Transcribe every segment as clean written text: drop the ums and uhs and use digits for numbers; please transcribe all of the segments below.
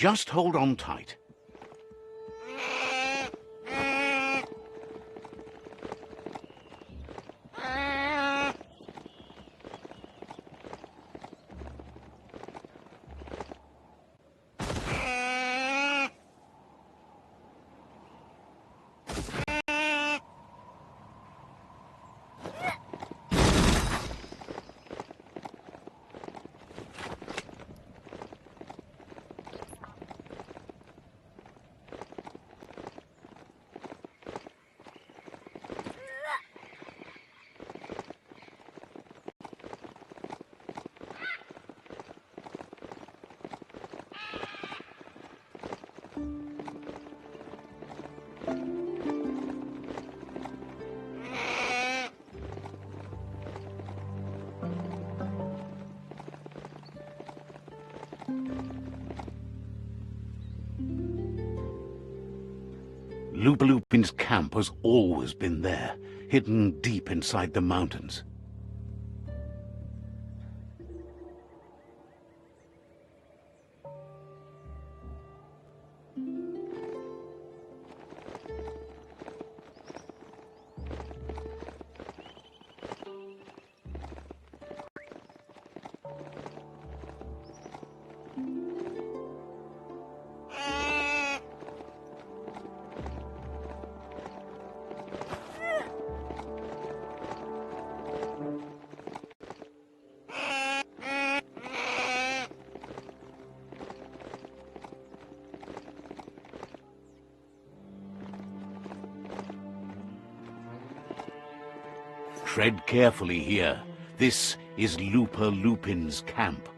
Just hold on tight. Lupin's camp has always been there, hidden deep inside the mountains. Tread carefully here. This is Lupin's camp.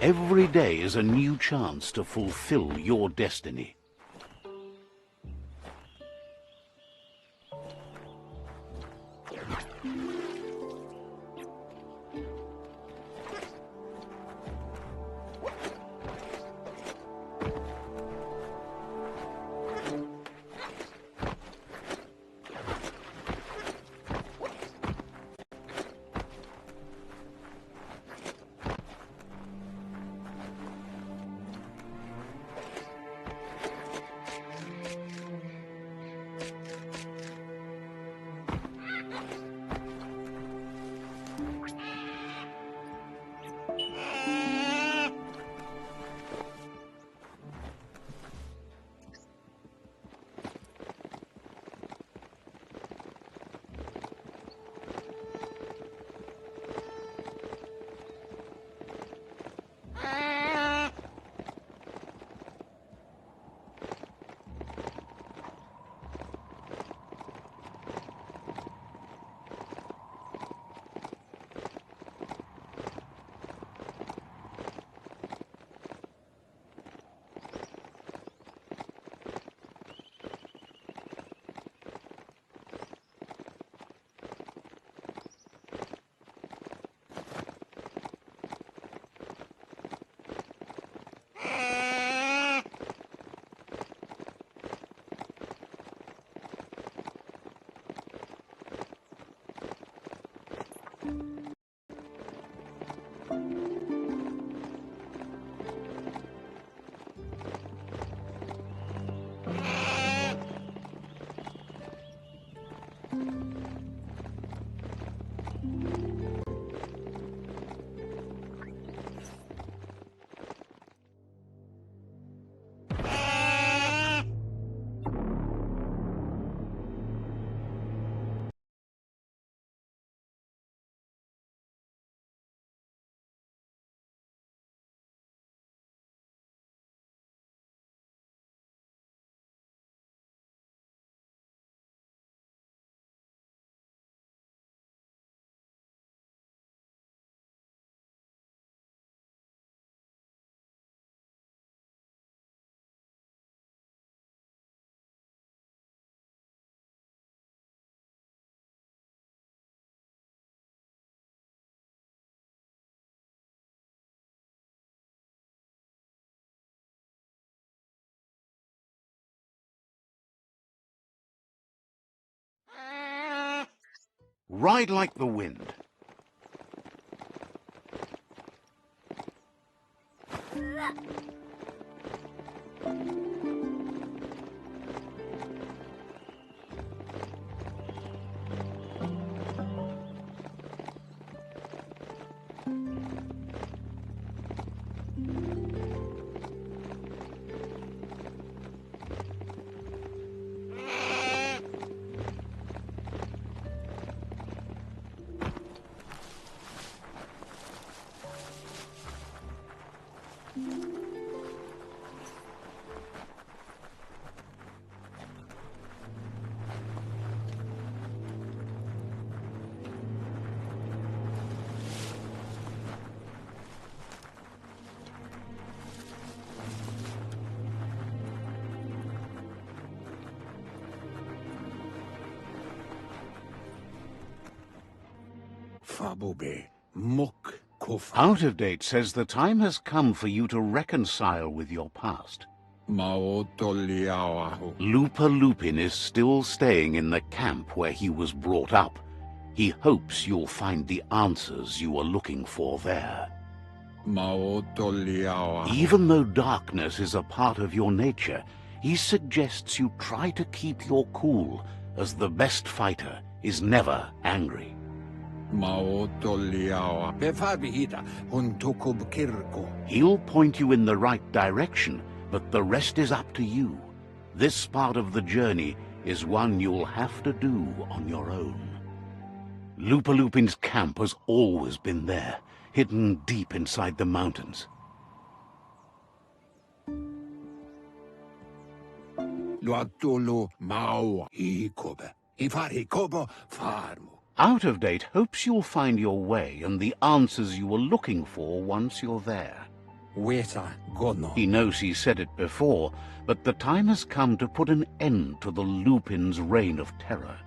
Every day is a new chance to fulfill your destiny. Ride like the wind. Out of Date says the time has come for you to reconcile with your past. Lupa Lupin is still staying in the camp where he was brought up. He hopes you'll find the answers you are looking for there. Even though darkness is a part of your nature, he suggests you try to keep your cool, as the best fighter is never angry. He'll point you in the right direction, but the rest is up to you. This part of the journey is one you'll have to do on your own. Lupa Lupin's camp has always been there, hidden deep inside the mountains. Out of Date hopes you'll find your way and the answers you were looking for once you're there. He knows he said it before, but the time has come to put an end to the Lupin's reign of terror.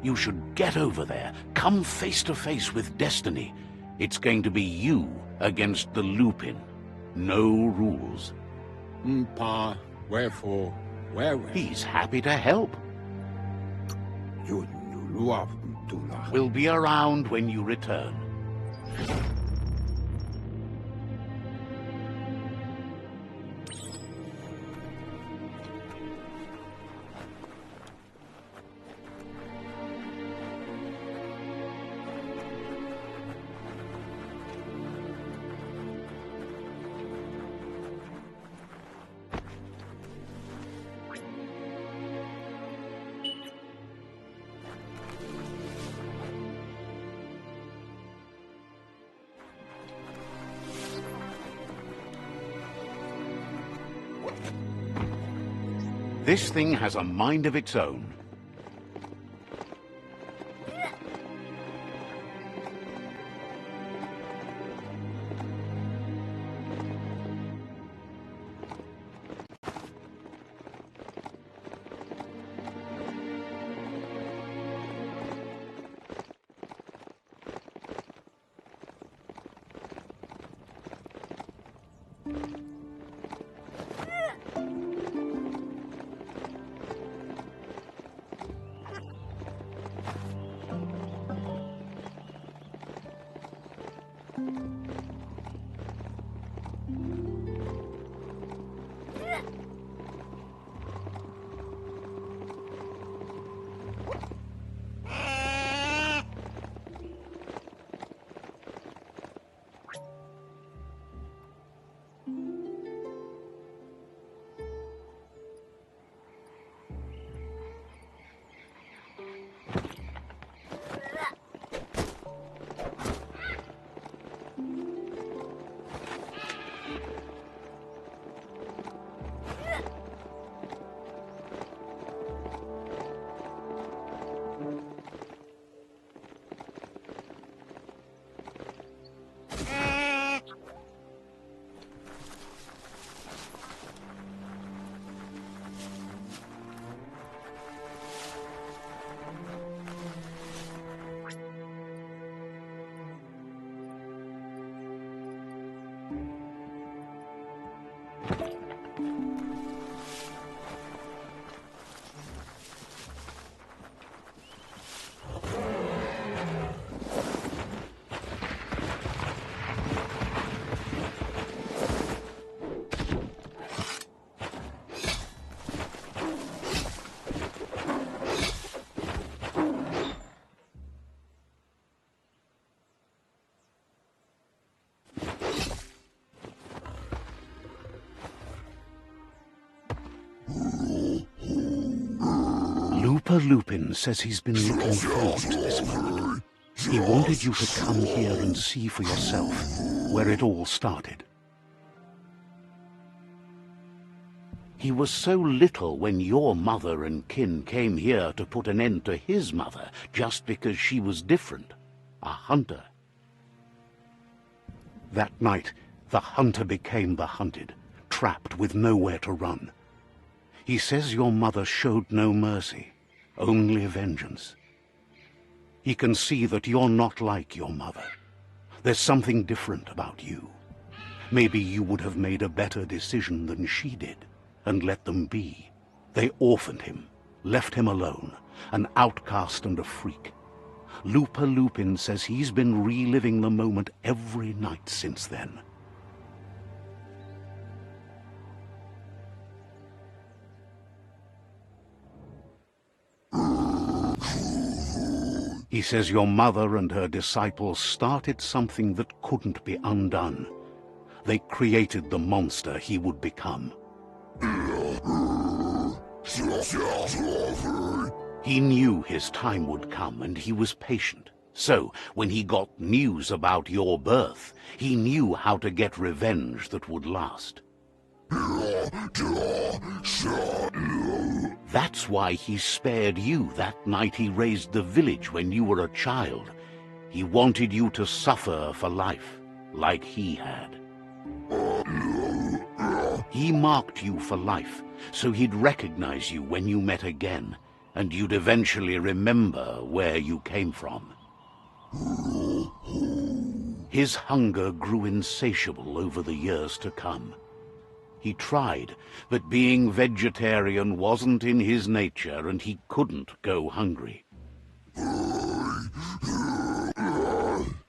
You should get over there. Come face to face with destiny. It's going to be you against the Lupin. No rules. Wherefore? He's happy to help. We'll be around when you return. This thing has a mind of its own. Looper Lupin says he's been looking forward to this moment. He wanted you to come here and see for yourself where it all started. He was so little when your mother and kin came here to put an end to his mother just because she was different, a hunter. That night, the hunter became the hunted, trapped with nowhere to run. He says your mother showed no mercy, only vengeance. He can see that you're not like your mother. There's something different about you. Maybe you would have made a better decision than she did, and let them be. They orphaned him, left him alone, an outcast and a freak. Looper Lupin says he's been reliving the moment every night since then. He says your mother and her disciples started something that couldn't be undone. They created the monster he would become. He knew his time would come, and he was patient. So, when he got news about your birth, he knew how to get revenge that would last. That's why he spared you that night he raised the village when you were a child. He wanted you to suffer for life, like he had. He marked you for life, so he'd recognize you when you met again, and you'd eventually remember where you came from. His hunger grew insatiable over the years to come. He tried, but being vegetarian wasn't in his nature, and he couldn't go hungry.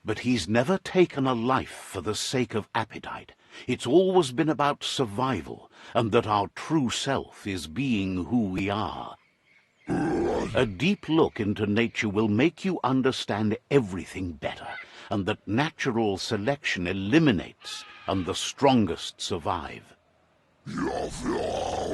But he's never taken a life for the sake of appetite. It's always been about survival, and that our true self is being who we are. A deep look into nature will make you understand everything better, and that natural selection eliminates, and the strongest survive.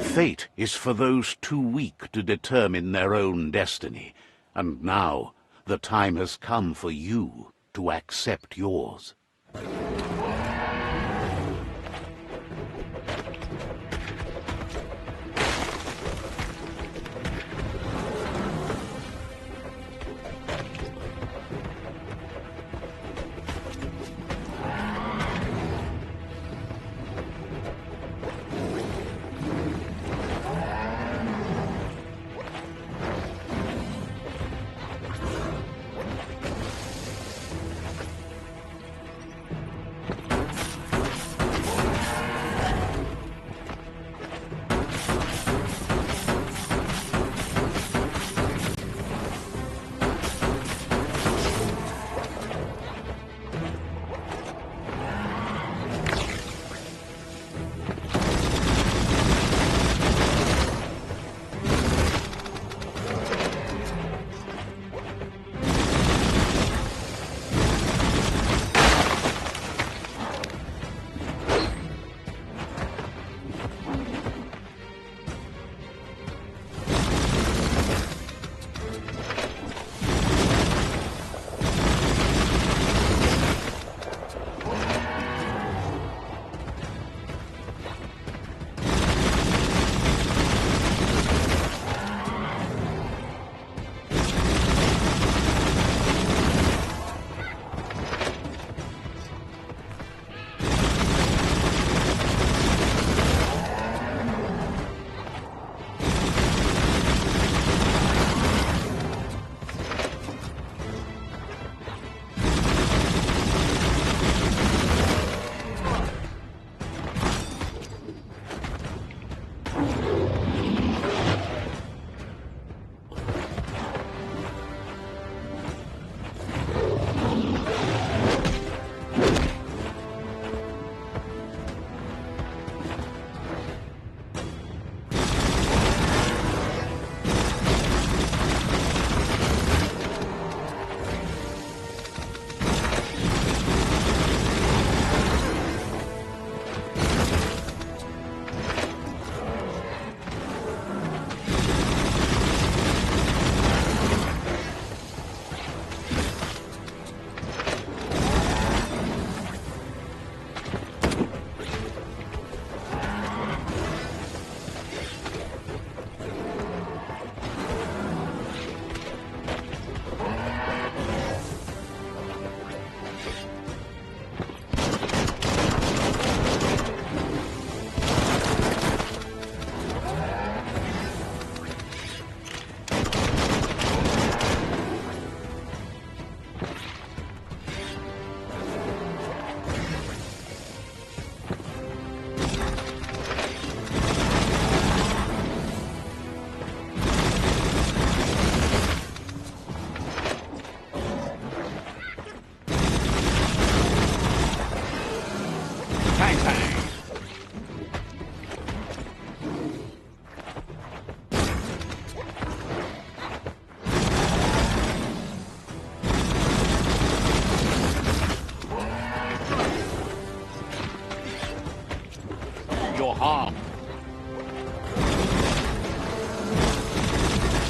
Fate is for those too weak to determine their own destiny, and now the time has come for you to accept yours. Tang tang! You're harmed.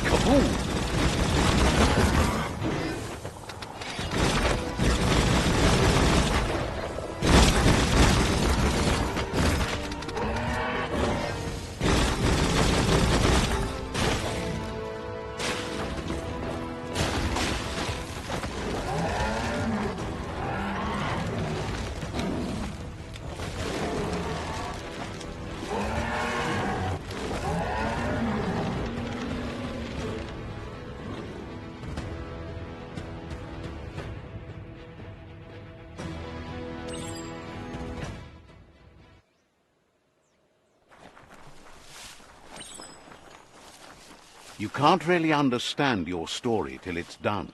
Kaboom! You can't really understand your story till it's done.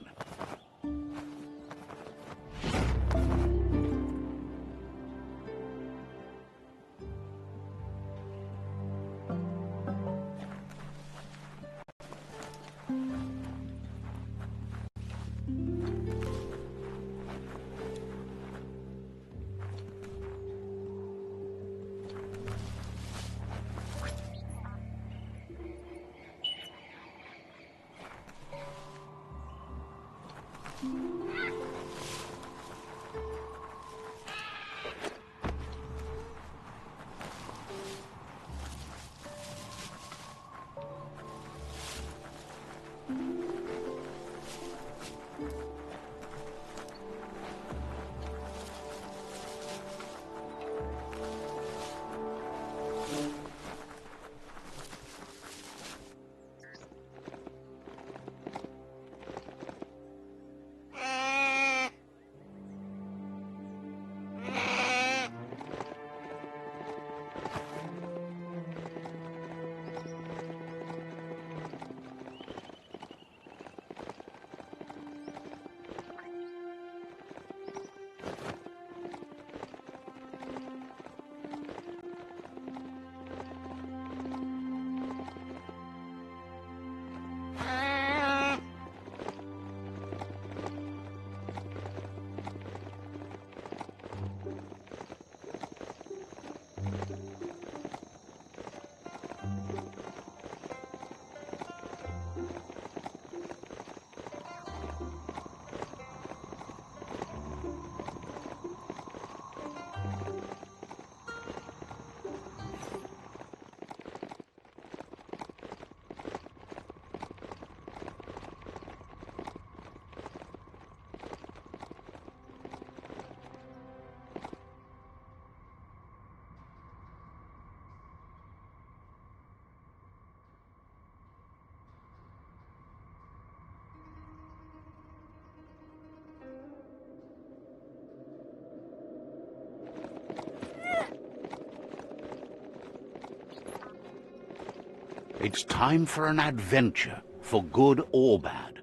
It's time for an adventure, for good or bad.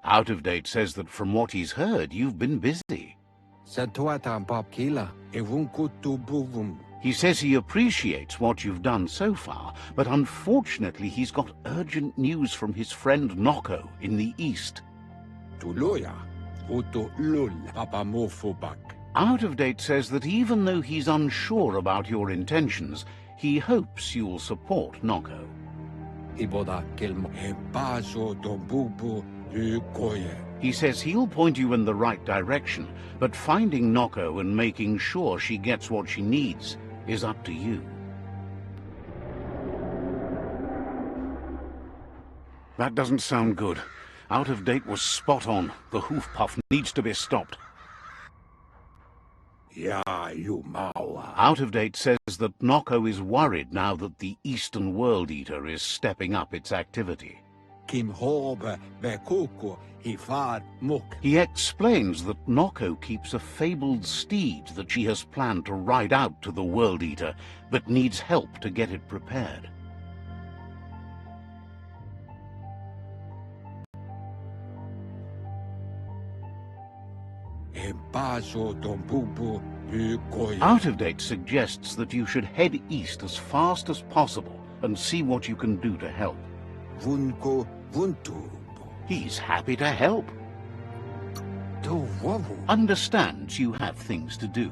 Out of Date says that from what he's heard, you've been busy. He says he appreciates what you've done so far, but unfortunately he's got urgent news from his friend Noko in the east. Out of Date says that even though he's unsure about your intentions, he hopes you'll support Noko. He says he'll point you in the right direction, but finding Noko and making sure she gets what she needs is up to you. That doesn't sound good. Out of Date was spot on. The hoof puff needs to be stopped. Out of Date says that Noko is worried now that the Eastern World Eater is stepping up its activity. He explains that Noko keeps a fabled steed that she has planned to ride out to the World Eater, but needs help to get it prepared. Out of Date suggests that you should head east as fast as possible and see what you can do to help. He's happy to help. Understands you have things to do.